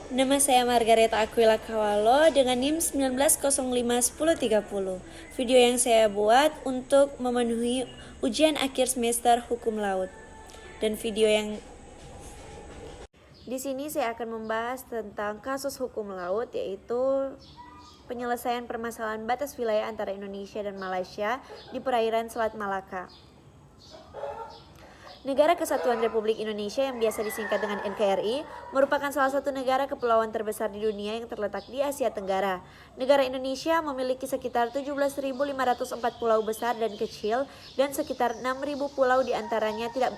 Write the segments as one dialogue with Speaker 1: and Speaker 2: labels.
Speaker 1: Nama saya Margareta Aquila Kawalo dengan NIM 19051030. Video yang saya buat untuk memenuhi ujian akhir semester hukum laut. Dan video yang di sini saya akan membahas tentang kasus hukum laut, yaitu penyelesaian permasalahan batas wilayah antara Indonesia dan Malaysia di perairan Selat Malaka. Negara Kesatuan Republik Indonesia yang biasa disingkat dengan NKRI merupakan salah satu negara kepulauan terbesar di dunia yang terletak di Asia Tenggara. Negara Indonesia memiliki sekitar 17.504 pulau besar dan kecil dan sekitar 6.000 pulau diantaranya tidak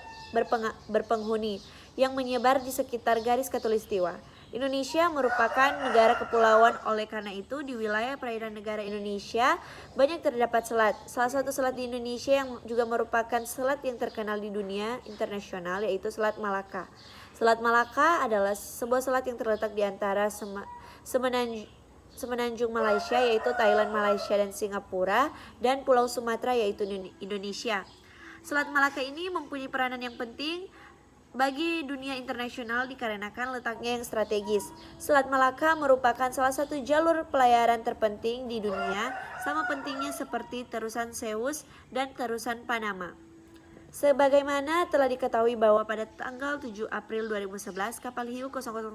Speaker 1: berpenghuni yang menyebar di sekitar garis khatulistiwa. Indonesia merupakan negara kepulauan, oleh karena itu di wilayah perairan negara Indonesia banyak terdapat selat. Salah satu selat di Indonesia yang juga merupakan selat yang terkenal di dunia internasional yaitu Selat Malaka. Selat Malaka adalah sebuah selat yang terletak di antara semenanjung Malaysia yaitu Thailand, Malaysia, dan Singapura dan Pulau Sumatera yaitu Indonesia. Selat Malaka ini mempunyai peranan yang penting bagi dunia internasional dikarenakan letaknya yang strategis. Selat Malaka merupakan salah satu jalur pelayaran terpenting di dunia, sama pentingnya seperti terusan Suez dan terusan Panama. Sebagaimana telah diketahui bahwa pada tanggal 7 April 2011, kapal Hiu 001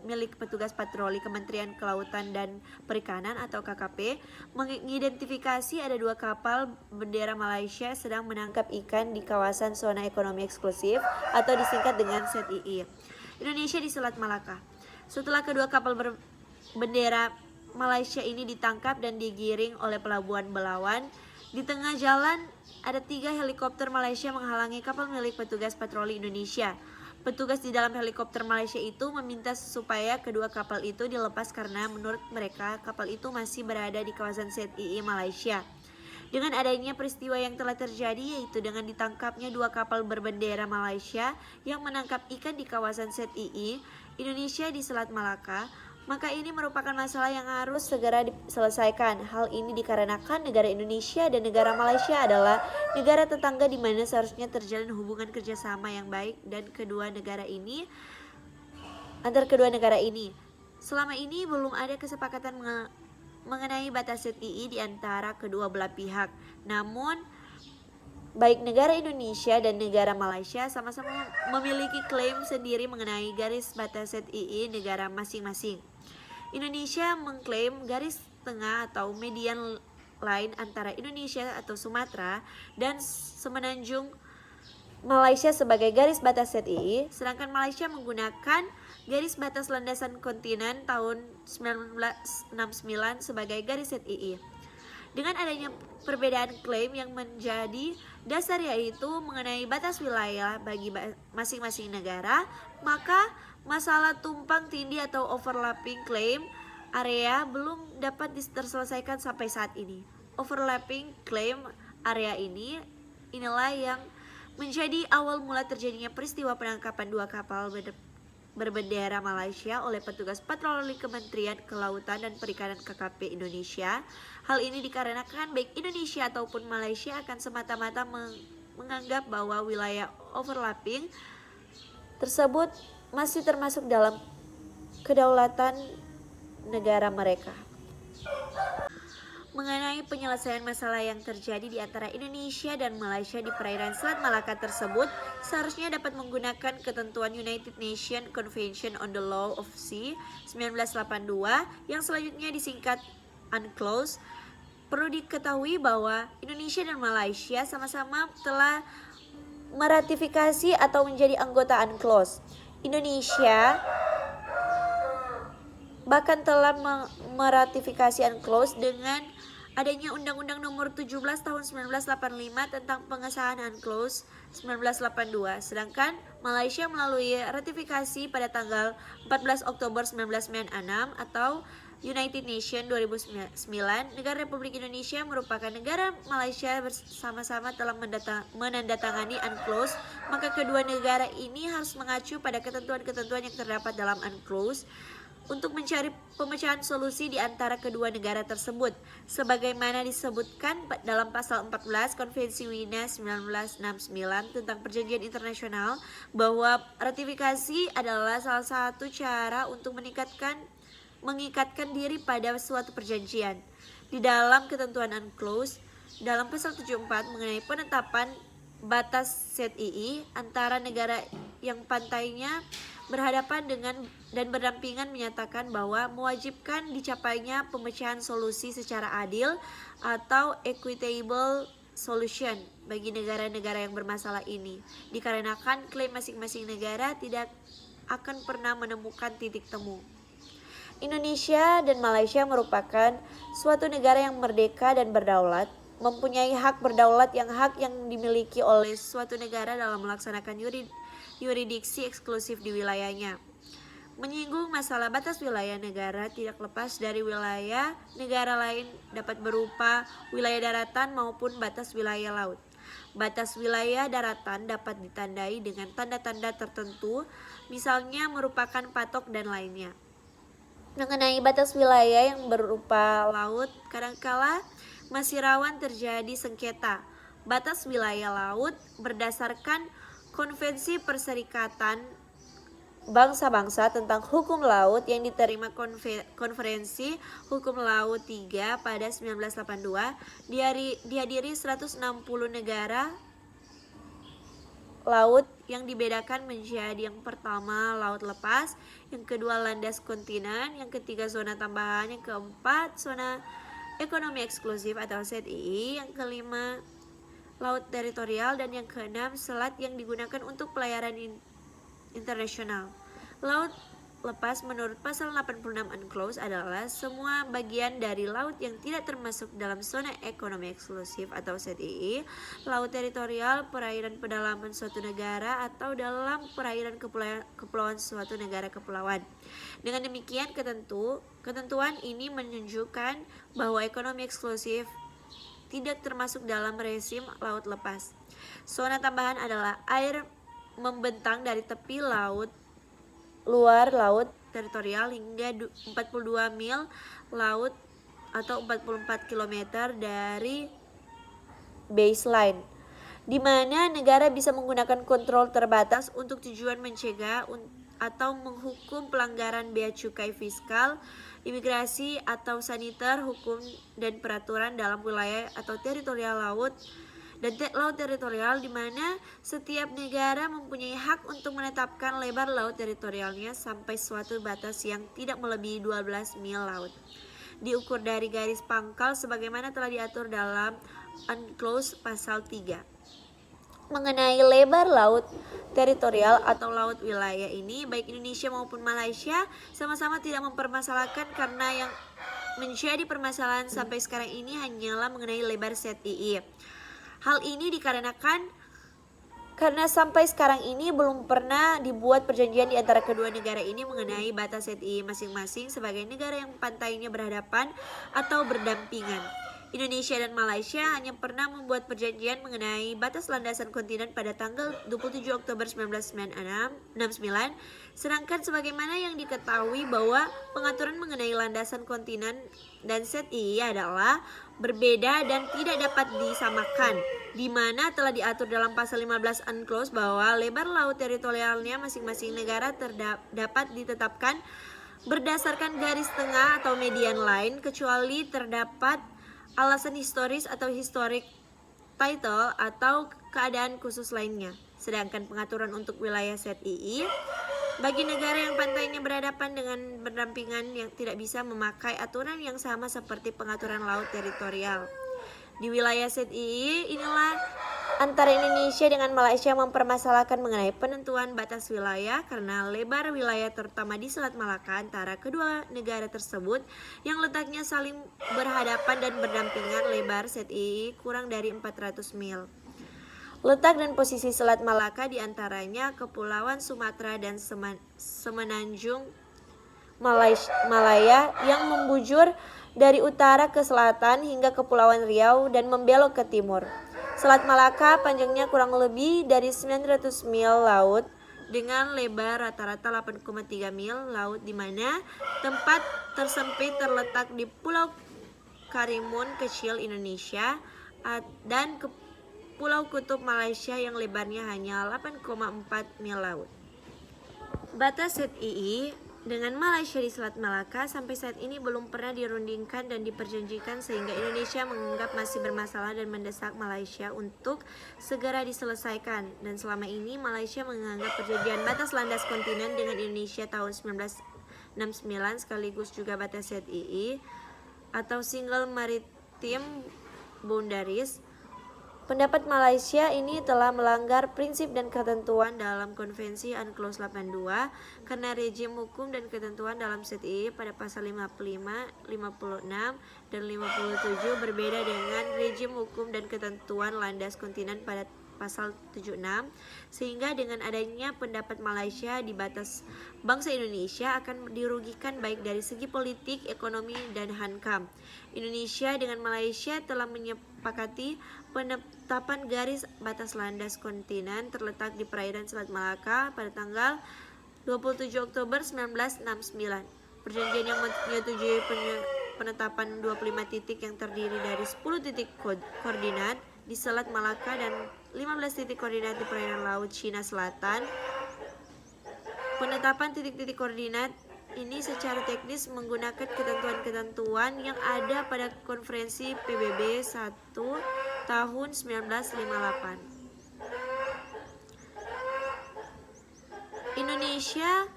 Speaker 1: milik petugas patroli Kementerian Kelautan dan Perikanan atau KKP mengidentifikasi ada 2 kapal bendera Malaysia sedang menangkap ikan di kawasan zona ekonomi eksklusif atau disingkat dengan ZII Indonesia di Selat Malaka. Setelah kedua kapal berbendera Malaysia ini ditangkap dan digiring oleh pelabuhan Belawan, di tengah jalan ada 3 helikopter Malaysia menghalangi kapal milik petugas patroli Indonesia. Petugas di dalam helikopter Malaysia itu meminta supaya kedua kapal itu dilepas karena menurut mereka kapal itu masih berada di kawasan ZII Malaysia. Dengan adanya peristiwa yang telah terjadi, yaitu dengan ditangkapnya 2 kapal berbendera Malaysia yang menangkap ikan di kawasan ZII Indonesia di Selat Malaka, maka ini merupakan masalah yang harus segera diselesaikan. Hal ini dikarenakan negara Indonesia dan negara Malaysia adalah negara tetangga di mana seharusnya terjalin hubungan kerjasama yang baik dan antar kedua negara ini. Selama ini belum ada kesepakatan mengenai batas ZII di antara kedua belah pihak. Namun baik negara Indonesia dan negara Malaysia sama-sama memiliki klaim sendiri mengenai garis batas ZII negara masing-masing. Indonesia mengklaim garis tengah atau median line antara Indonesia atau Sumatera dan semenanjung Malaysia sebagai garis batas ZII, sedangkan Malaysia menggunakan garis batas landasan kontinen tahun 1969 sebagai garis ZII. Dengan adanya perbedaan klaim yang menjadi dasar yaitu mengenai batas wilayah bagi masing-masing negara, maka masalah tumpang tindih atau overlapping claim area belum dapat terselesaikan sampai saat ini. Overlapping claim area inilah yang menjadi awal mula terjadinya peristiwa penangkapan 2 kapal berbendera Malaysia oleh petugas patroli Kementerian Kelautan dan Perikanan KKP Indonesia. Hal ini dikarenakan baik Indonesia ataupun Malaysia akan semata-mata menganggap bahwa wilayah overlapping tersebut masih termasuk dalam kedaulatan negara mereka. Mengenai penyelesaian masalah yang terjadi di antara Indonesia dan Malaysia di perairan Selat Malaka tersebut seharusnya dapat menggunakan ketentuan United Nations Convention on the Law of Sea 1982 yang selanjutnya disingkat UNCLOS. Perlu diketahui bahwa Indonesia dan Malaysia sama-sama telah meratifikasi atau menjadi anggota UNCLOS. Indonesia bahkan telah meratifikasi UNCLOS dengan adanya Undang-Undang Nomor 17 Tahun 1985 tentang pengesahan UNCLOS 1982. Sedangkan Malaysia melalui ratifikasi pada tanggal 14 Oktober 1996 atau United Nations 2009, negara Republik Indonesia merupakan negara Malaysia bersama-sama telah menandatangani UNCLOS, maka kedua negara ini harus mengacu pada ketentuan-ketentuan yang terdapat dalam UNCLOS untuk mencari pemecahan solusi di antara kedua negara tersebut. Sebagaimana disebutkan dalam pasal 14 Konvensi Wina 1969 tentang Perjanjian Internasional, bahwa ratifikasi adalah salah satu cara untuk mengikatkan diri pada suatu perjanjian. Di dalam ketentuan UNCLOS, dalam pasal 74 mengenai penetapan batas ZII antara negara yang pantainya berhadapan dengan dan berdampingan menyatakan bahwa mewajibkan dicapainya pemecahan solusi secara adil atau equitable solution bagi negara-negara yang bermasalah ini, dikarenakan klaim masing-masing negara tidak akan pernah menemukan titik temu. Indonesia dan Malaysia merupakan suatu negara yang merdeka dan berdaulat, mempunyai hak berdaulat yang dimiliki oleh suatu negara dalam melaksanakan yurisdiksi eksklusif di wilayahnya. Menyinggung masalah batas wilayah negara tidak lepas dari wilayah negara lain, dapat berupa wilayah daratan maupun batas wilayah laut. Batas wilayah daratan dapat ditandai dengan tanda-tanda tertentu, misalnya merupakan patok dan lainnya. Mengenai batas wilayah yang berupa laut, kadangkala masih rawan terjadi sengketa. Batas wilayah laut berdasarkan Konvensi Perserikatan Bangsa-Bangsa tentang Hukum Laut yang diterima Konferensi Hukum Laut 3 pada 1982, dihadiri 160 negara laut yang dibedakan menjadi yang pertama laut lepas, yang kedua landas kontinen, yang ketiga zona tambahan, yang keempat zona ekonomi eksklusif atau ZII, yang kelima laut teritorial, dan yang keenam selat yang digunakan untuk pelayaran internasional. Laut lepas menurut pasal 86 UNCLOS adalah semua bagian dari laut yang tidak termasuk dalam zona ekonomi eksklusif atau ZII, laut teritorial, perairan pedalaman suatu negara, atau dalam perairan kepulauan suatu negara kepulauan. Dengan demikian, ketentuan ini menunjukkan bahwa ekonomi eksklusif tidak termasuk dalam rezim laut lepas. Zona tambahan adalah air membentang dari tepi laut luar laut teritorial hingga 42 mil laut atau 44 km dari baseline, di mana negara bisa menggunakan kontrol terbatas untuk tujuan mencegah atau menghukum pelanggaran bea cukai fiskal, imigrasi atau saniter, hukum dan peraturan dalam wilayah atau teritorial laut dan laut teritorial, di mana setiap negara mempunyai hak untuk menetapkan lebar laut teritorialnya sampai suatu batas yang tidak melebihi 12 mil laut, diukur dari garis pangkal sebagaimana telah diatur dalam UNCLOS pasal 3. Mengenai lebar laut teritorial atau laut wilayah ini, baik Indonesia maupun Malaysia sama-sama tidak mempermasalahkan, karena yang menjadi permasalahan sampai sekarang ini hanyalah mengenai lebar ZII. Hal ini dikarenakan karena sampai sekarang ini belum pernah dibuat perjanjian di antara kedua negara ini mengenai batas ZII masing-masing sebagai negara yang pantainya berhadapan atau berdampingan. Indonesia dan Malaysia hanya pernah membuat perjanjian mengenai batas landasan kontinen pada tanggal 27 Oktober 1969, sedangkan sebagaimana yang diketahui bahwa pengaturan mengenai landasan kontinen dan ZII adalah berbeda dan tidak dapat disamakan, di mana telah diatur dalam pasal 15 UNCLOS bahwa lebar laut teritorialnya masing-masing negara dapat ditetapkan berdasarkan garis tengah atau median line, kecuali terdapat alasan historis atau historic title atau keadaan khusus lainnya. Sedangkan pengaturan untuk wilayah ZII bagi negara yang pantainya berhadapan dengan berdampingan yang tidak bisa memakai aturan yang sama seperti pengaturan laut teritorial. Di wilayah ZII inilah antara Indonesia dengan Malaysia mempermasalahkan mengenai penentuan batas wilayah, karena lebar wilayah terutama di Selat Malaka antara kedua negara tersebut yang letaknya saling berhadapan dan berdampingan lebar ZII kurang dari 400 mil. Letak dan posisi Selat Malaka diantaranya Kepulauan Sumatera dan Semenanjung Malaya yang membujur dari utara ke selatan hingga Kepulauan Riau dan membelok ke timur. Selat Malaka panjangnya kurang lebih dari 900 mil laut dengan lebar rata-rata 8,3 mil laut, di mana tempat tersempit terletak di Pulau Karimun Kecil Indonesia dan Pulau Kutub Malaysia yang lebarnya hanya 8,4 mil laut. Batas ZII dengan Malaysia di Selat Malaka sampai saat ini belum pernah dirundingkan dan diperjanjikan, sehingga Indonesia menganggap masih bermasalah dan mendesak Malaysia untuk segera diselesaikan. Dan selama ini Malaysia menganggap perjanjian batas landas kontinen dengan Indonesia tahun 1969 sekaligus juga batas ZII atau Single Maritime Boundaries. Pendapat Malaysia ini telah melanggar prinsip dan ketentuan dalam Konvensi UNCLOS 82 karena rejim hukum dan ketentuan dalam ZII pada pasal 55, 56, dan 57 berbeda dengan rejim hukum dan ketentuan landas kontinen pada pasal 76, sehingga dengan adanya pendapat Malaysia di batas bangsa Indonesia akan dirugikan baik dari segi politik, ekonomi, dan hankam. Indonesia dengan Malaysia telah menyepakati penetapan garis batas landas kontinen terletak di perairan Selat Malaka pada tanggal 27 Oktober 1969. Perjanjian yang menyetujui penetapan 25 titik yang terdiri dari 10 titik koordinat di Selat Malaka dan 15 titik koordinat di perairan Laut Cina Selatan. Penetapan titik-titik koordinat ini secara teknis menggunakan ketentuan-ketentuan yang ada pada Konferensi PBB 1 tahun 1958. Indonesia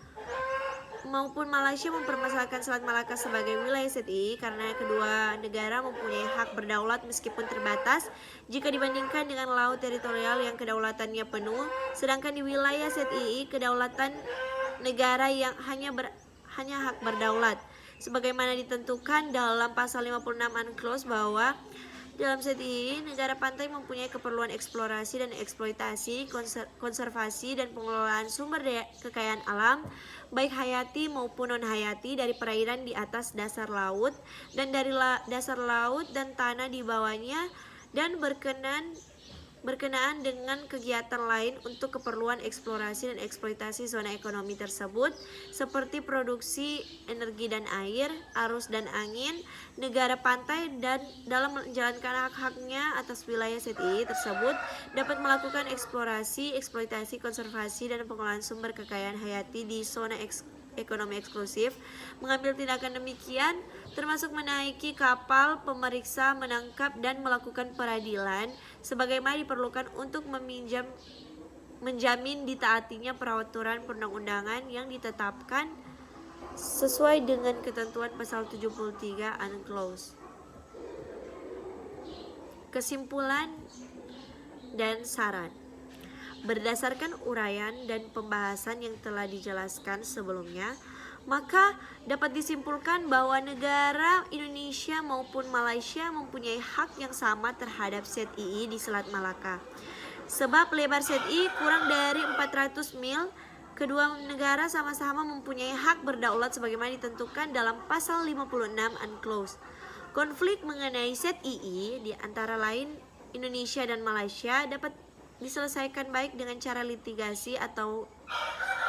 Speaker 1: maupun Malaysia mempermasalahkan Selat Malaka sebagai wilayah ZII karena kedua negara mempunyai hak berdaulat meskipun terbatas jika dibandingkan dengan laut teritorial yang kedaulatannya penuh, sedangkan di wilayah ZII kedaulatan negara yang hanya hak berdaulat sebagaimana ditentukan dalam pasal 56 UNCLOS bahwa dalam ZII, negara pantai mempunyai keperluan eksplorasi dan eksploitasi, konservasi dan pengelolaan sumber daya kekayaan alam, baik hayati maupun non-hayati, dari perairan di atas dasar laut dan dari dasar laut dan tanah di bawahnya, dan berkenaan dengan kegiatan lain untuk keperluan eksplorasi dan eksploitasi zona ekonomi tersebut, seperti produksi energi dan air, arus dan angin, negara pantai dan dalam menjalankan hak-haknya atas wilayah ZII tersebut dapat melakukan eksplorasi, eksploitasi, konservasi, dan pengelolaan sumber kekayaan hayati di zona ekonomi eksklusif. Mengambil tindakan demikian termasuk menaiki kapal pemeriksa, menangkap, dan melakukan peradilan sebagaimana diperlukan untuk menjamin ditaatinya peraturan perundang-undangan yang ditetapkan sesuai dengan ketentuan pasal 73 UNCLOS. Kesimpulan dan saran. Berdasarkan uraian dan pembahasan yang telah dijelaskan sebelumnya, maka dapat disimpulkan bahwa negara Indonesia maupun Malaysia mempunyai hak yang sama terhadap ZII di Selat Malaka. Sebab lebar ZII kurang dari 400 mil, kedua negara sama-sama mempunyai hak berdaulat sebagaimana ditentukan dalam pasal 56 UNCLOS. Konflik mengenai ZII di antara lain Indonesia dan Malaysia dapat diselesaikan baik dengan cara litigasi atau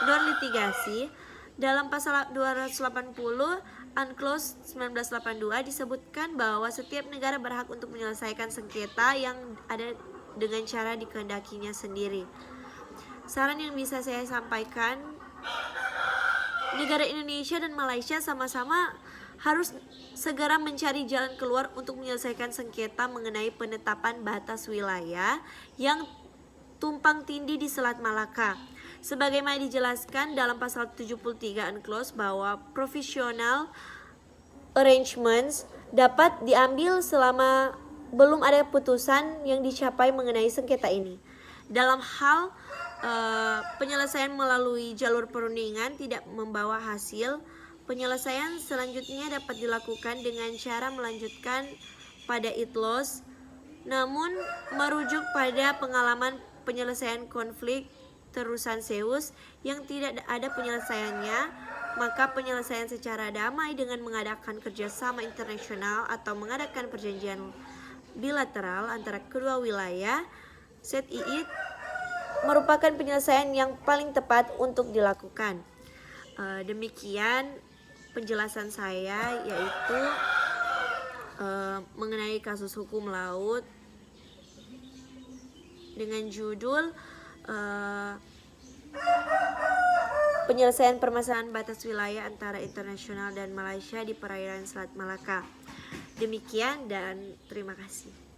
Speaker 1: non-litigasi. Dalam pasal 280 UNCLOS 1982 disebutkan bahwa setiap negara berhak untuk menyelesaikan sengketa yang ada dengan cara dikehendakinya sendiri. Saran yang bisa saya sampaikan, negara Indonesia dan Malaysia sama-sama harus segera mencari jalan keluar untuk menyelesaikan sengketa mengenai penetapan batas wilayah yang tumpang tindih di Selat Malaka. Sebagaimana dijelaskan dalam pasal 73 UNCLOS bahwa provisional arrangements dapat diambil selama belum ada putusan yang dicapai mengenai sengketa ini. Dalam hal penyelesaian melalui jalur perundingan tidak membawa hasil, penyelesaian selanjutnya dapat dilakukan dengan cara melanjutkan pada ITLOS, namun merujuk pada pengalaman penyelesaian konflik terusan Zeus yang tidak ada penyelesaiannya, maka penyelesaian secara damai dengan mengadakan kerjasama internasional atau mengadakan perjanjian bilateral antara kedua wilayah ZII merupakan penyelesaian yang paling tepat untuk dilakukan. Demikian penjelasan saya, yaitu mengenai kasus hukum laut dengan judul penyelesaian permasalahan batas wilayah antara internasional dan Malaysia di perairan Selat Malaka. Demikian dan terima kasih.